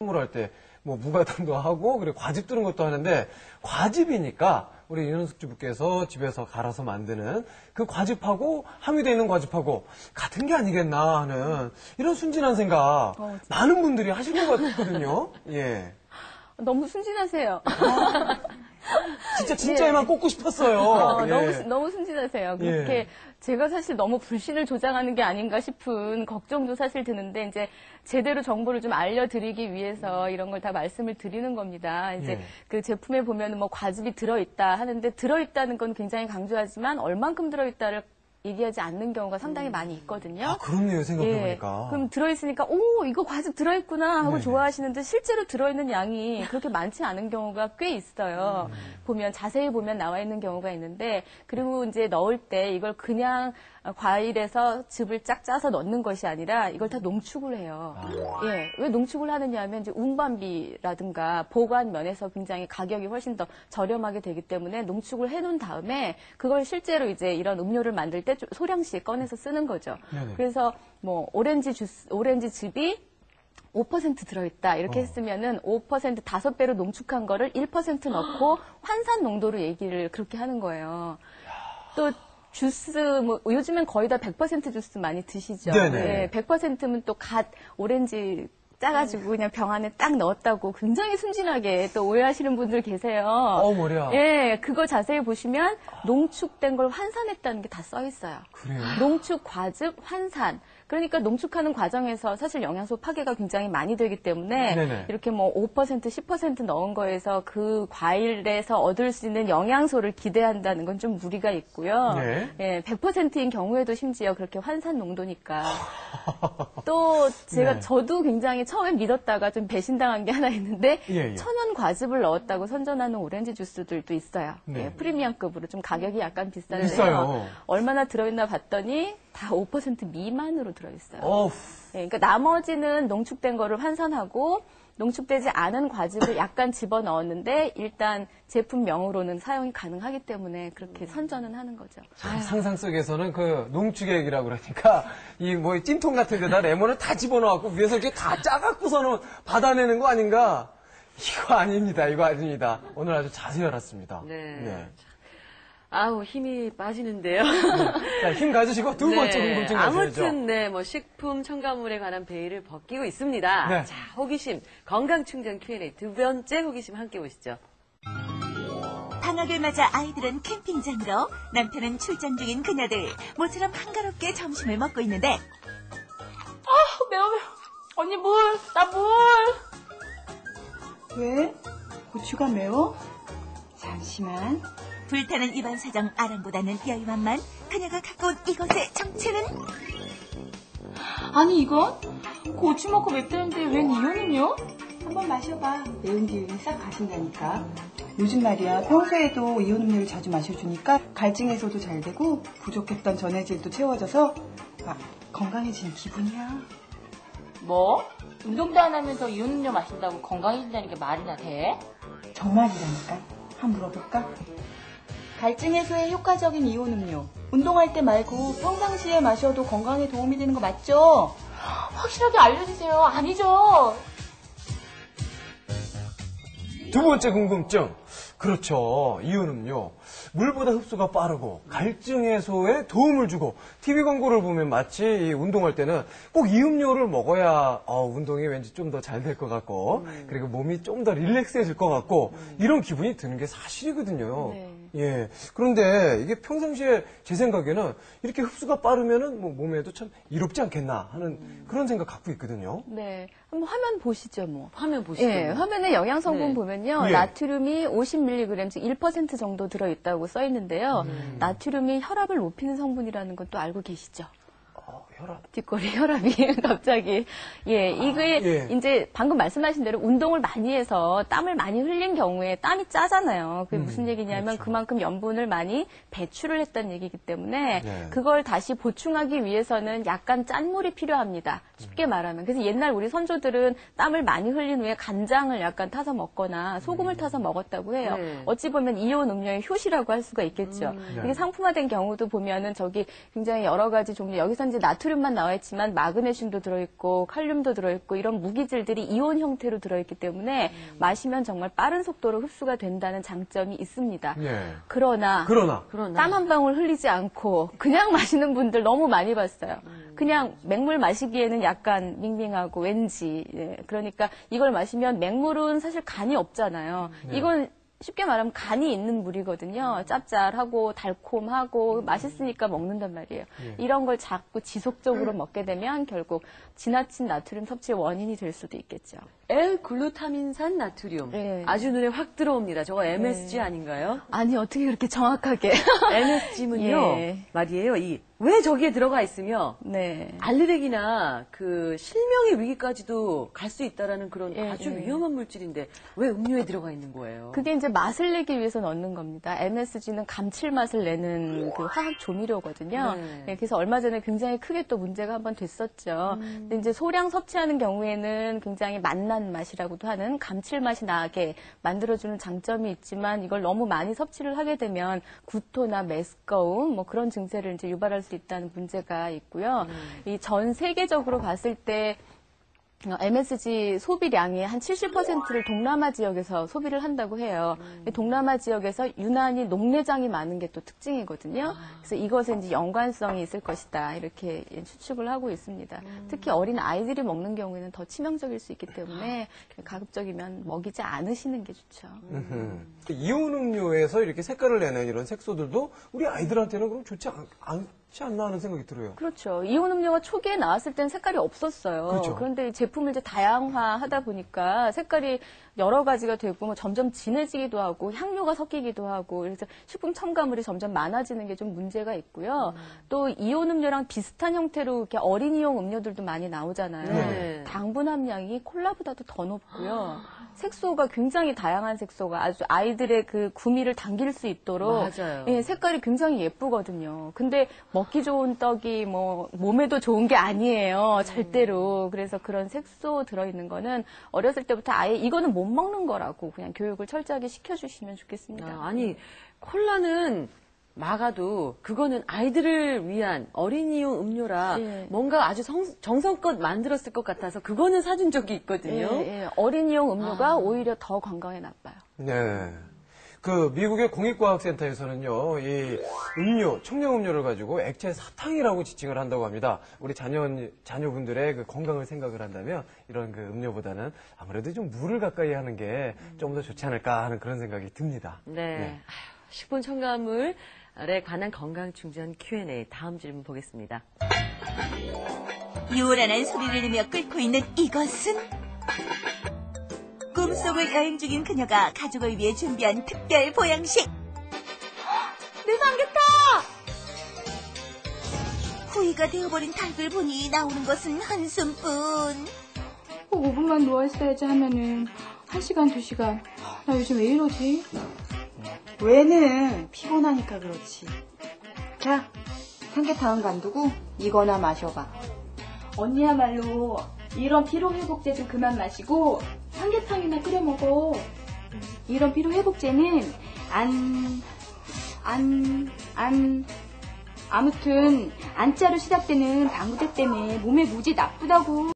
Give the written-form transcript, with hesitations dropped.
선물할 때 뭐 무가당도 하고 그리고 과즙 뜨는 것도 하는데 과즙이니까 우리 윤은숙 주부께서 집에서 갈아서 만드는 그 과즙하고 함유되어 있는 과즙하고 같은 게 아니겠나 하는 이런 순진한 생각 많은 분들이 하실 것 같거든요. 예. 너무 순진하세요. 진짜에만 꽂고 싶었어요. 예. 너무 순진하세요. 그렇게 예. 제가 사실 너무 불신을 조장하는 게 아닌가 싶은 걱정도 사실 드는데 이제 제대로 정보를 좀 알려드리기 위해서 이런 걸 다 말씀을 드리는 겁니다. 이제 예. 그 제품에 보면은 뭐 과즙이 들어있다 하는데 들어있다는 건 굉장히 강조하지만 얼만큼 들어있다를 얘기하지 않는 경우가 상당히 많이 있거든요. 아, 그렇네요. 생각해보니까. 그럼 들어있으니까, 오, 이거 과즙 들어있구나 하고 네네. 좋아하시는데 실제로 들어있는 양이 그렇게 많지 않은 경우가 꽤 있어요. 보면, 자세히 보면 나와 있는 경우가 있는데, 그리고 이제 넣을 때 이걸 그냥 과일에서 즙을 쫙 짜서 넣는 것이 아니라 이걸 다 농축을 해요. 예. 왜 농축을 하느냐 하면 이제 운반비라든가 보관 면에서 굉장히 가격이 훨씬 더 저렴하게 되기 때문에 농축을 해놓은 다음에 그걸 실제로 이제 이런 음료를 만들 때 좀 소량씩 꺼내서 쓰는 거죠. 네네. 그래서 뭐 오렌지 즙이 5% 들어있다. 이렇게 했으면은 5% 5배로 농축한 거를 1% 넣고 환산 농도로 얘기를 그렇게 하는 거예요. 또 주스, 뭐, 요즘엔 거의 다 100% 주스 많이 드시죠? 네네. 네, 100%면 또 오렌지 짜가지고 그냥 병 안에 딱 넣었다고 굉장히 순진하게 또 오해하시는 분들 계세요. 머리야. 예, 그거 자세히 보시면 농축된 걸 환산했다는 게 다 써 있어요. 그래요? 농축, 과즙, 환산. 그러니까 농축하는 과정에서 사실 영양소 파괴가 굉장히 많이 되기 때문에 네네. 이렇게 뭐 5%, 10% 넣은 거에서 그 과일에서 얻을 수 있는 영양소를 기대한다는 건 좀 무리가 있고요. 네. 예, 100%인 경우에도 심지어 그렇게 환산 농도니까. 또 제가 네. 저도 굉장히 처음에 믿었다가 좀 배신당한 게 하나 있는데 예. 천연 과즙을 넣었다고 선전하는 오렌지 주스들도 있어요. 네. 예, 프리미엄급으로 좀 가격이 약간 비싼데요. 비싸요. 얼마나 들어있나 봤더니 다 5% 미만으로 들어있어요. 어후. 예, 그러니까 나머지는 농축된 거를 환산하고 농축되지 않은 과즙을 약간 집어넣었는데 일단 제품명으로는 사용이 가능하기 때문에 그렇게 선전은 하는 거죠. 상상 속에서는 그 농축액이라고 그러니까 이 뭐 찜통 같은 데다 레몬을 다 집어넣고 위에서 이렇게 다 짜갖고서는 받아내는 거 아닌가? 이거 아닙니다. 이거 아닙니다. 오늘 아주 자세히 알았습니다. 네. 아우, 힘이 빠지는데요. 자, 힘 가지시고 두 번째 궁금증 가셔야죠. 아무튼, 뭐, 식품 첨가물에 관한 베일을 벗기고 있습니다. 네. 자, 호기심, 건강충전 Q&A 두 번째 호기심 함께 보시죠. 방학을 맞아 아이들은 캠핑장으로, 남편은 출장 중인 그녀들, 모처럼 한가롭게 점심을 먹고 있는데, 매워. 언니 물, 나 물. 왜? 고추가 매워? 잠시만. 불타는 입안 사정 아랑보다는 여유만만 그녀가 갖고 온 이것의 정체는? 아니 이건 고추 먹고 맵다는데 웬 이유는요? 한번 마셔봐. 매운 기운이 싹 가신다니까. 요즘 말이야 평소에도 이온 음료를 자주 마셔주니까 갈증 해소도 잘 되고 부족했던 전해질도 채워져서 건강해지는 기분이야. 뭐? 운동도 안 하면서 이온 음료 마신다고 건강해진다는 게 말이나 돼? 정말이라니까. 한번 물어볼까? 갈증 해소에 효과적인 이온 음료. 운동할 때 말고 평상시에 마셔도 건강에 도움이 되는 거 맞죠? 확실하게 알려주세요. 아니죠? 두 번째 궁금증. 그렇죠. 이온 음료. 물보다 흡수가 빠르고 갈증 해소에 도움을 주고 TV 광고를 보면 마치 이 운동할 때는 꼭 이 음료를 먹어야 운동이 왠지 좀 더 잘 될 것 같고 그리고 몸이 좀 더 릴렉스해질 것 같고 이런 기분이 드는 게 사실이거든요. 네. 예. 그런데 이게 평상시에 제 생각에는 이렇게 흡수가 빠르면은 뭐 몸에도 참 이롭지 않겠나 하는 그런 생각 갖고 있거든요. 네. 한번 화면 보시죠, 뭐. 화면 보시죠. 예, 화면에 영양 성분 네. 보면요. 예. 나트륨이 50mg, 즉 1% 정도 들어있다고 써 있는데요. 나트륨이 혈압을 높이는 성분이라는 건 또 알고 계시죠? 혈압. 뒷골이 혈압이 갑자기. 예, 이게 예. 이제 방금 말씀하신 대로 운동을 많이 해서 땀을 많이 흘린 경우에 땀이 짜잖아요. 그게 무슨 얘기냐면 그렇죠. 그만큼 염분을 많이 배출을 했다는 얘기이기 때문에 네. 그걸 다시 보충하기 위해서는 약간 짠물이 필요합니다. 쉽게 말하면. 그래서 옛날 우리 선조들은 땀을 많이 흘린 후에 간장을 약간 타서 먹거나 소금을 타서 먹었다고 해요. 네. 어찌 보면 이온 음료의 효시라고 할 수가 있겠죠. 이게 상품화된 경우도 보면은 저기 굉장히 여러 가지 종류, 여기서 이제 나트륨 나트륨만 나와 있지만 마그네슘도 들어있고 칼륨도 들어있고 이런 무기질들이 이온 형태로 들어있기 때문에 마시면 정말 빠른 속도로 흡수가 된다는 장점이 있습니다. 예. 그러나 땀 한 방울 흘리지 않고 그냥 마시는 분들 너무 많이 봤어요. 그냥 맹물 마시기에는 약간 밍밍하고 왠지 그러니까 이걸 마시면 맹물은 사실 간이 없잖아요. 이건 쉽게 말하면 간이 있는 물이거든요. 짭짤하고 달콤하고 맛있으니까 먹는단 말이에요. 이런 걸 자꾸 지속적으로 먹게 되면 결국 지나친 나트륨 섭취의 원인이 될 수도 있겠죠. L-글루타민산 나트륨. 네. 아주 눈에 확 들어옵니다. 저거 MSG 아닌가요? 아니 어떻게 그렇게 정확하게. MSG는요. 예. 말이에요. 왜 저기에 들어가 있으며 네. 알레르기나 그 실명의 위기까지도 갈 수 있다라는 그런 아주 위험한 물질인데 왜 음료에 들어가 있는 거예요? 그게 이제 맛을 내기 위해서 넣는 겁니다. MSG는 감칠맛을 내는 그 화학 조미료거든요. 네. 네, 그래서 얼마 전에 굉장히 크게 또 문제가 한번 됐었죠. 근데 이제 소량 섭취하는 경우에는 굉장히 맛난 맛이라고도 하는 감칠맛이 나게 만들어주는 장점이 있지만 이걸 너무 많이 섭취를 하게 되면 구토나 메스꺼움 뭐 그런 증세를 이제 유발할 수 있다는 문제가 있고요. 이 전 세계적으로 봤을 때 MSG 소비량의 한 70%를 동남아 지역에서 소비를 한다고 해요. 동남아 지역에서 유난히 녹내장이 많은 게 또 특징이거든요. 그래서 이것에 이제 연관성이 있을 것이다. 이렇게 추측을 하고 있습니다. 특히 어린 아이들이 먹는 경우에는 더 치명적일 수 있기 때문에 가급적이면 먹이지 않으시는 게 좋죠. 이온 음료에서 이렇게 색깔을 내는 이런 색소들도 우리 아이들한테는 그럼 좋지 않지 않나 하는 생각이 들어요. 그렇죠. 이온 음료가 초기에 나왔을 때는 색깔이 없었어요. 그렇죠. 그런데 이 제품을 이제 다양화하다 보니까 색깔이 여러 가지가 되고 뭐 점점 진해지기도 하고 향료가 섞이기도 하고 그래서 식품 첨가물이 점점 많아지는 게 좀 문제가 있고요. 또 이온 음료랑 비슷한 형태로 이렇게 어린이용 음료들도 많이 나오잖아요. 네. 당분 함량이 콜라보다도 더 높고요. 색소가 굉장히 다양한 색소가 아주 아이들의 그 구미를 당길 수 있도록 맞아요. 예, 색깔이 굉장히 예쁘거든요. 근데 먹기 좋은 떡이 뭐 몸에도 좋은 게 아니에요. 절대로. 그래서 그런 색소 들어있는 거는 어렸을 때부터 아예 이거는 못 먹는 거라고 그냥 교육을 철저하게 시켜주시면 좋겠습니다. 아니 콜라는 막아도 그거는 아이들을 위한 어린이용 음료라 예. 뭔가 아주 정성껏 만들었을 것 같아서 그거는 사준 적이 있거든요. 예, 예. 어린이용 음료가 오히려 더 건강에 나빠요. 네. 그 미국의 공익과학센터에서는요, 이 음료, 청량음료를 가지고 액체 사탕이라고 지칭을 한다고 합니다. 우리 자녀분들의 그 건강을 생각을 한다면 이런 그 음료보다는 아무래도 좀 물을 가까이 하는 게 좀 더 좋지 않을까 하는 그런 생각이 듭니다. 네. 아휴, 식품 첨가물에 관한 건강 충전 Q&A 다음 질문 보겠습니다. 요란한 소리를 내며 끓고 있는 이것은 꿈속을 여행 중인 그녀가 가족을 위해 준비한 특별 보양식. 내 삼계탕! 후이가 되어버린 닭을 보니 나오는 것은 한숨뿐. 꼭 5분만 누워있어야지 하면은 1시간, 2시간. 나 요즘 왜 이러지? 왜는 피곤하니까 그렇지. 자, 삼계탕은 간두고 이거나 마셔봐. 언니야말로 이런 피로회복제 좀 그만 마시고 삼계탕이나 끓여 먹어. 이런 피로회복제는 아무튼 안자로 시작되는 방부제 때문에 몸에 무지 나쁘다고.